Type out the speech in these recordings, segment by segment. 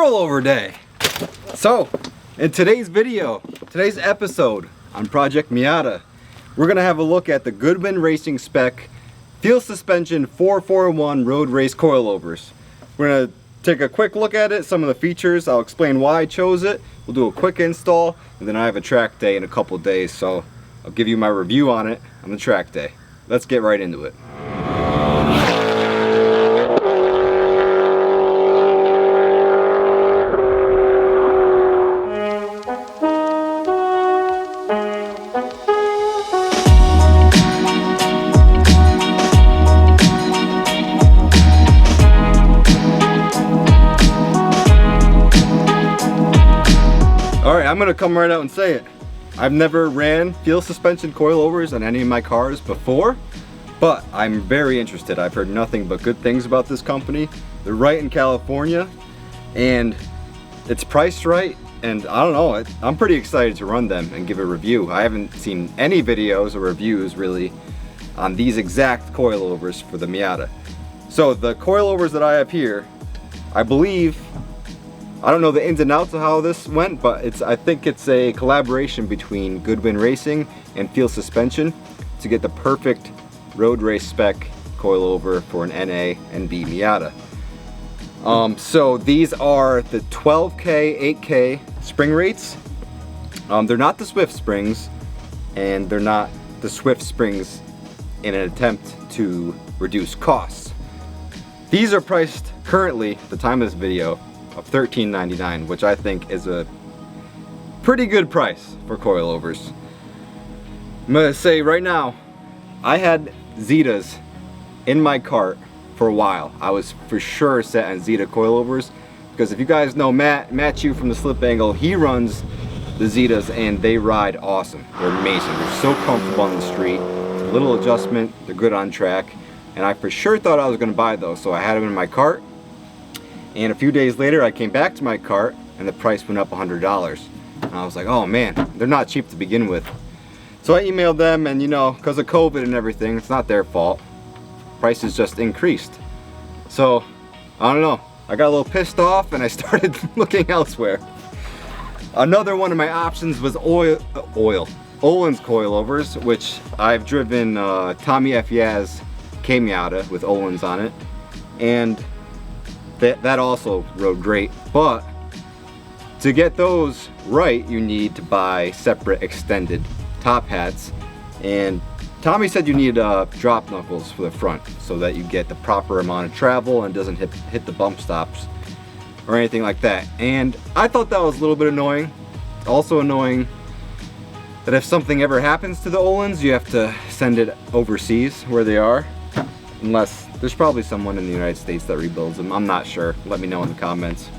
Coilover day. So, in today's episode on Project Miata, we're gonna have a look at the Goodwin Racing Spec Feal Suspension 441 Road Race Coilovers. We're gonna take a quick look at it, some of the features. I'll explain why I chose it. We'll do a quick install, and then I have a track day in a couple days, so I'll give you my review on it on the track day. Let's get right into it. Alright, I'm gonna come right out and say it. I've never ran Feal suspension coilovers on any of my cars before, but I'm very interested. I've heard nothing but good things about this company. They're right in California, and it's priced right, and I don't know, I'm pretty excited to run them and give a review. I haven't seen any videos or reviews really on these exact coilovers for the Miata. So the coilovers that I have here, I believe, I don't know the ins and outs of how this went, but I think it's a collaboration between Goodwin Racing and Feal Suspension to get the perfect road race spec coilover for an NA and B Miata. So these are the 12K, 8K spring rates. They're not the Swift springs, and they're not the Swift springs in an attempt to reduce costs. These are priced currently, at the time of this video, of $13.99, which I think is a pretty good price for coilovers. I'm gonna say right now, I had Zetas in my cart for a while. I was for sure set on Zeta coilovers, because if you guys know Matt Chu from the Slip Angle, he runs the Zetas and they ride awesome. They're amazing. They're so comfortable on the street. It's a little adjustment, they're good on track, and I for sure thought I was gonna buy those, so I had them in my cart. And a few days later, I came back to my cart and the price went up $100. And I was like, oh man, they're not cheap to begin with. So I emailed them, and you know, because of COVID and everything, it's not their fault. Prices just increased. So, I don't know. I got a little pissed off and I started looking elsewhere. Another one of my options was Öhlins coilovers, which I've driven Tommy F. Yaz K Miata with Öhlins on it. And that also rode great, but to get those right, you need to buy separate extended top hats, and Tommy said you need drop knuckles for the front so that you get the proper amount of travel and doesn't hit the bump stops or anything like that. And I thought that was a little bit annoying. Also annoying that if something ever happens to the Öhlins, you have to send it overseas where they are, unless there's probably someone in the United States that rebuilds them. I'm not sure. Let me know in the comments.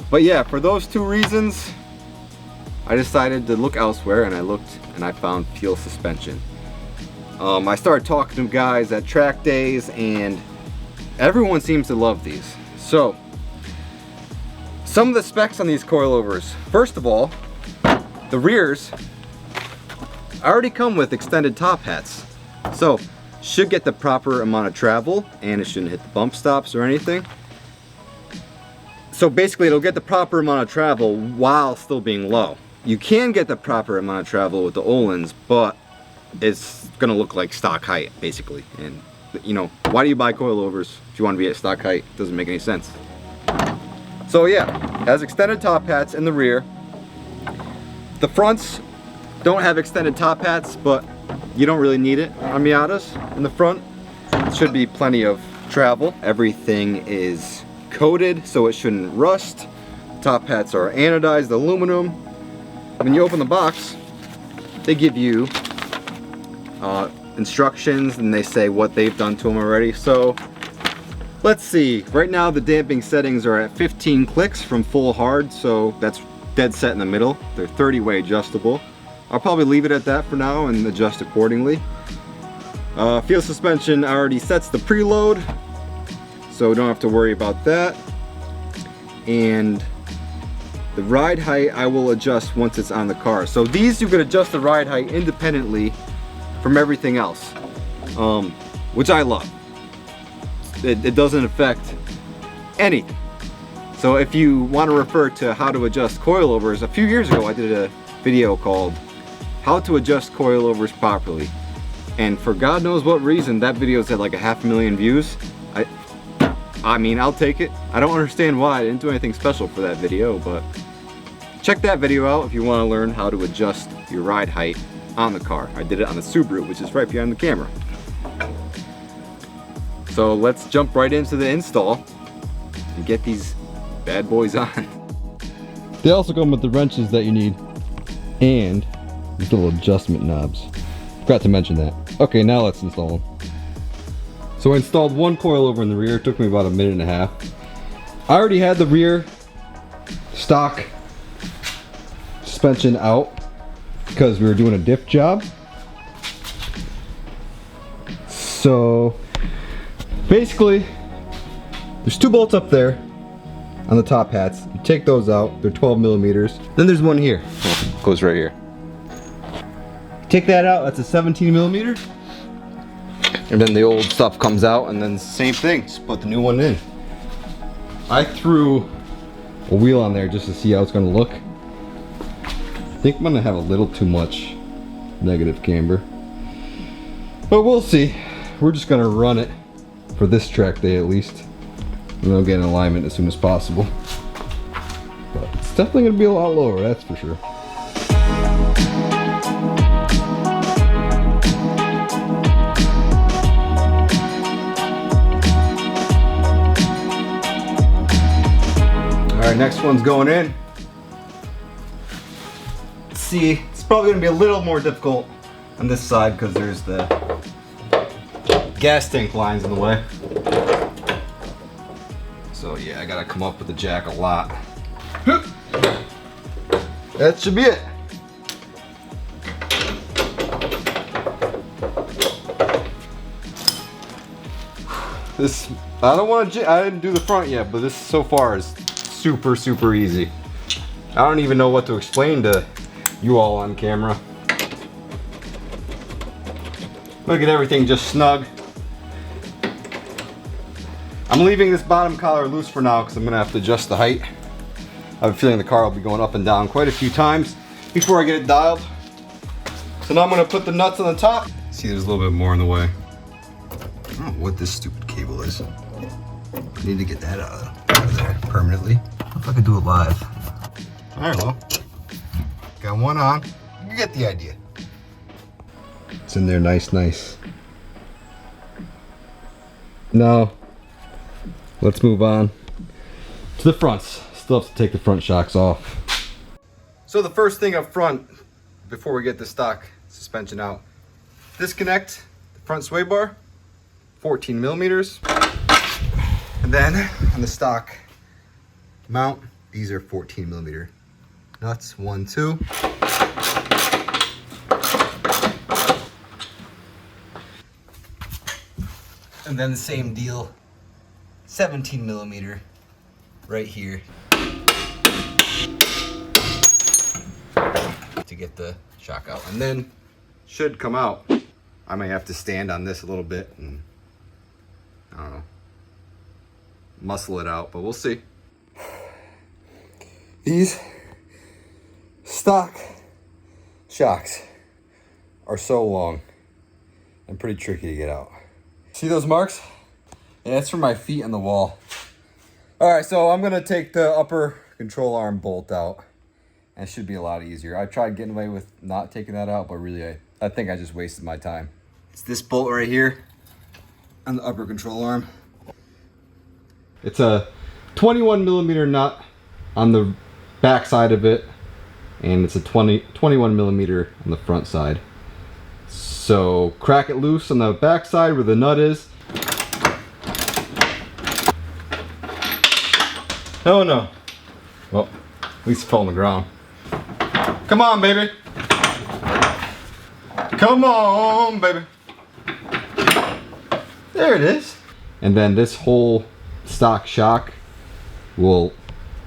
But yeah, for those two reasons, I decided to look elsewhere, and I looked and I found Feal suspension. I started talking to guys at track days, and everyone seems to love these. So, some of the specs on these coilovers. First of all, the rears already come with extended top hats. So, should get the proper amount of travel, and it shouldn't hit the bump stops or anything. So basically it'll get the proper amount of travel while still being low. You can get the proper amount of travel with the Öhlins, but it's gonna look like stock height basically. And you know, why do you buy coilovers if you want to be at stock height? It doesn't make any sense. So yeah, it has extended top hats in the rear. The fronts don't have extended top hats, but you don't really need it on Miatas. In the front, should be plenty of travel. Everything is coated so it shouldn't rust. Top hats are anodized aluminum. When you open the box, they give you instructions, and they say what they've done to them already. So let's see, right now the damping settings are at 15 clicks from full hard, so that's dead set in the middle. They're 30-way adjustable. I'll probably leave it at that for now and adjust accordingly. Feal suspension already sets the preload, so don't have to worry about that. And the ride height I will adjust once it's on the car. So these you can adjust the ride height independently from everything else, which I love. It doesn't affect anything. So if you want to refer to how to adjust coilovers, a few years ago I did a video called How to Adjust Coilovers Properly. And for God knows what reason, that video's had like 500,000 views. I mean, I'll take it. I don't understand why. I didn't do anything special for that video, but check that video out if you want to learn how to adjust your ride height on the car. I did it on the Subaru, which is right behind the camera. So let's jump right into the install and get these bad boys on. They also come with the wrenches that you need and these little adjustment knobs. Forgot to mention that. Okay, now let's install them. So I installed one coilover in the rear. It took me about 1.5 minutes. I already had the rear stock suspension out because we were doing a diff job. So basically, there's 2 bolts up there on the top hats. You take those out, they're 12 millimeters. Then there's one here, goes right here. Take that out, that's a 17 millimeter. And then the old stuff comes out, and then same thing, just put the new one in. I threw a wheel on there just to see how it's gonna look. I think I'm gonna have a little too much negative camber, but we'll see. We're just gonna run it for this track day at least, and they'll get in alignment as soon as possible. But it's definitely gonna be a lot lower, that's for sure. All right, next one's going in. Let's see, it's probably gonna be a little more difficult on this side because there's the gas tank lines in the way. So yeah, I gotta come up with the jack a lot. That should be it. This, I didn't do the front yet, but this so far is super easy. I don't even know what to explain to you all on camera. Look at everything just snug. I'm leaving this bottom collar loose for now because I'm gonna have to adjust the height. I have a feeling the car will be going up and down quite a few times before I get it dialed. So now I'm gonna put the nuts on the top. See, there's a little bit more in the way. I don't know what this stupid cable is. I need to get that out of there permanently. I if I could do it live. All right, well, got one on. You get the idea. It's in there nice. Now, let's move on to the fronts. Still have to take the front shocks off. So the first thing up front, before we get the stock suspension out, disconnect the front sway bar, 14 millimeters. And then on the stock mount, these are 14 millimeter nuts, 1, 2. And then the same deal, 17 millimeter right here to get the shock out. And then should come out. I may have to stand on this a little bit and I don't know, muscle it out, but we'll see. These stock shocks are so long and pretty tricky to get out. See those marks? Yeah, that's from my feet on the wall. All right, so I'm gonna take the upper control arm bolt out. And it should be a lot easier. I tried getting away with not taking that out, but really I think I just wasted my time. It's this bolt right here on the upper control arm. It's a 21 millimeter nut on the back side of it, and it's a 21 millimeter on the front side. So crack it loose on the back side where the nut is. Oh no. Well, at least it fell on the ground. Come on, baby. Come on, baby. There it is. And then this whole stock shock will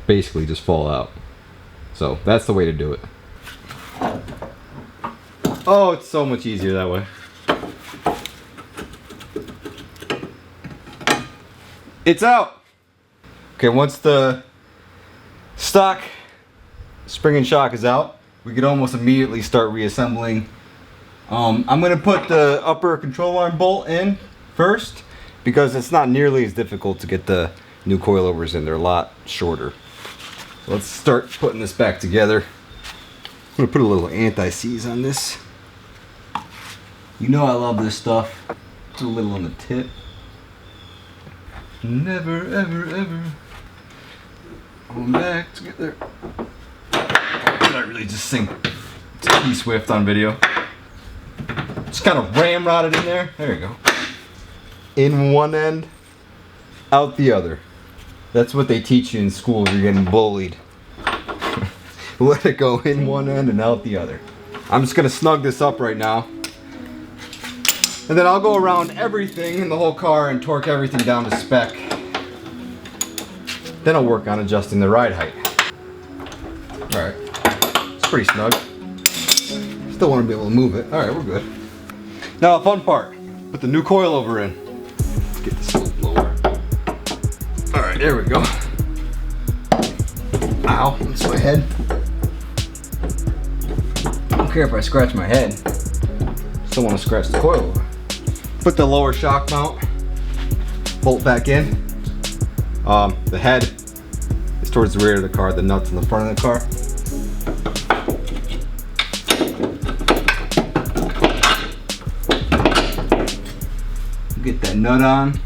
basically just fall out. So that's the way to do it. Oh, it's so much easier that way. It's out. Okay, once the Stock spring and shock is out. We could almost immediately start reassembling. I'm going to put the upper control arm bolt in first because it's not nearly as difficult to get the new coilovers in. They're a lot shorter. So let's start putting this back together. I'm going to put a little anti-seize on this. You know I love this stuff. Put a little on the tip. Never, ever, ever going back together. Did I really just sing T Swift on video? Just kind of ramrodded in there. There you go. In one end, out the other. That's what they teach you in school if you're getting bullied. Let it go in one end and out the other. I'm just gonna snug this up right now. And then I'll go around everything in the whole car and torque everything down to spec. Then I'll work on adjusting the ride height. Alright, it's pretty snug. Still want to be able to move it. Alright, we're good. Now the fun part, put the new coilover in. Let's get this a little lower. Alright, there we go. Ow, that's my head. I don't care if I scratch my head. Still want to scratch the coilover. Put the lower shock mount bolt back in. The head is towards the rear of the car, the nuts in the front of the car. Get that nut on.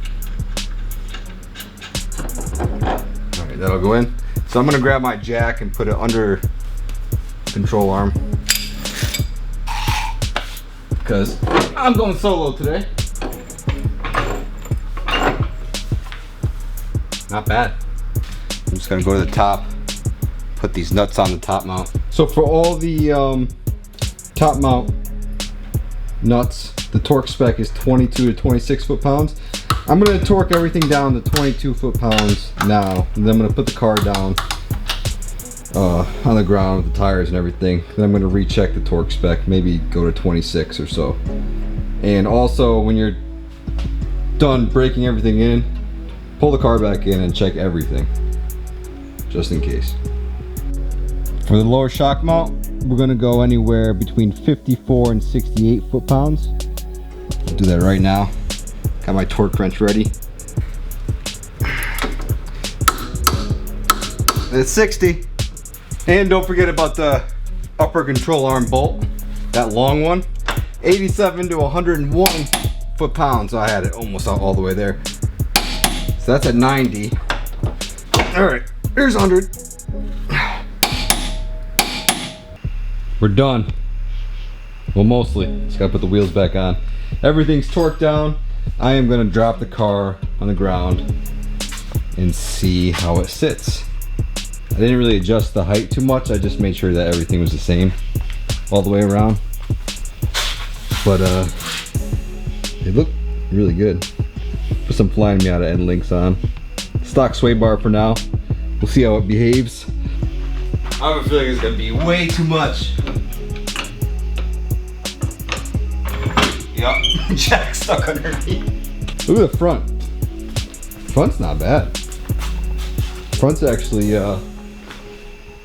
Alright, that'll go in. So I'm gonna grab my jack and put it under the control arm because I'm going solo today. Not bad. I'm just gonna go to the top, put these nuts on the top mount. So for all the top mount nuts, the torque spec is 22 to 26 foot-pounds. I'm gonna torque everything down to 22 foot-pounds now, and then I'm gonna put the car down on the ground with the tires and everything. Then I'm gonna recheck the torque spec, maybe go to 26 or so. And also, when you're done breaking everything in, pull the car back in and check everything, just in case. For the lower shock mount, we're gonna go anywhere between 54 and 68 foot-pounds. I'll do that right now. Got my torque wrench ready. It's 60. And don't forget about the upper control arm bolt, that long one. 87 to 101 foot-pounds. I had it almost all the way there. So that's at 90. All right, here's 100. We're done. Well, mostly. Just gotta put the wheels back on. Everything's torqued down. I am gonna drop the car on the ground and see how it sits. I didn't really adjust the height too much. I just made sure that everything was the same all the way around. But it looked really good. Put some Flying Miata end links on. Stock sway bar for now. We'll see how it behaves. I have a feeling it's gonna be way too much. Yup, jack stuck underneath. Look at the front. Front's not bad. Front's actually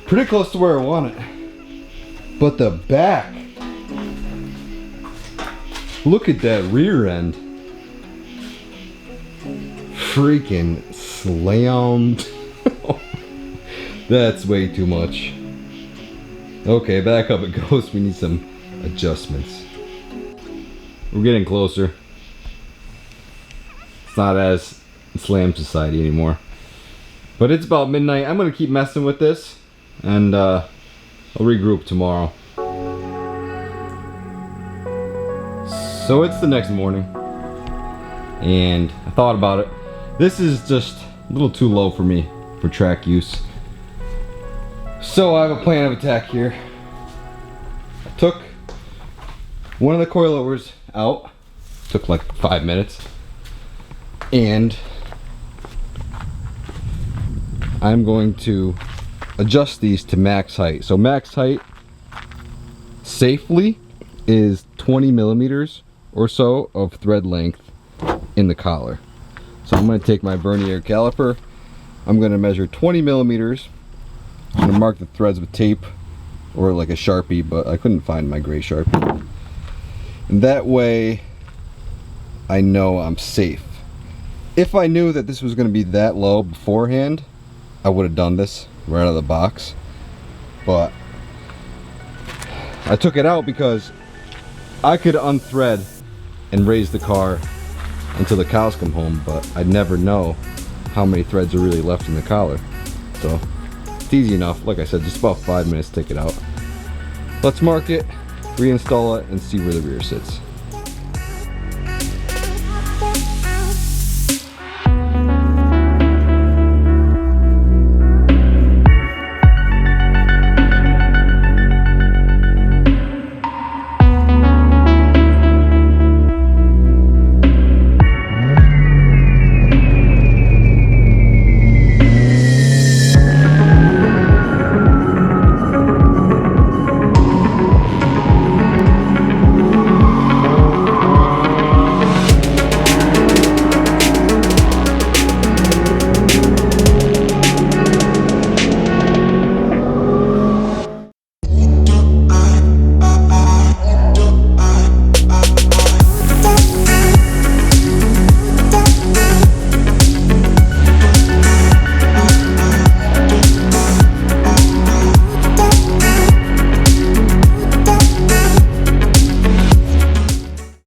pretty close to where I want it. But the back. Look at that rear end. Freaking slammed. That's way too much. Okay, back up it goes. We need some adjustments. We're getting closer. It's not as slam society anymore. But it's about midnight. I'm gonna keep messing with this and I'll regroup tomorrow. So it's the next morning and I thought about it. This is just a little too low for me for track use. So I have a plan of attack here. I took one of the coilovers out. Took like 5 minutes. And I'm going to adjust these to max height. So max height safely is 20 millimeters or so of thread length in the collar. So I'm going to take my vernier caliper. I'm going to measure 20 millimeters I'm gonna mark the threads with tape or like a Sharpie, but I couldn't find my gray Sharpie. And that way I know I'm safe. If I knew that this was gonna be that low beforehand, I would have done this right out of the box. But I took it out because I could unthread and raise the car until the cows come home, but I'd never know how many threads are really left in the collar. So it's easy enough. Like I said, just about 5 minutes to take it out. Let's mark it, reinstall it, and see where the rear sits.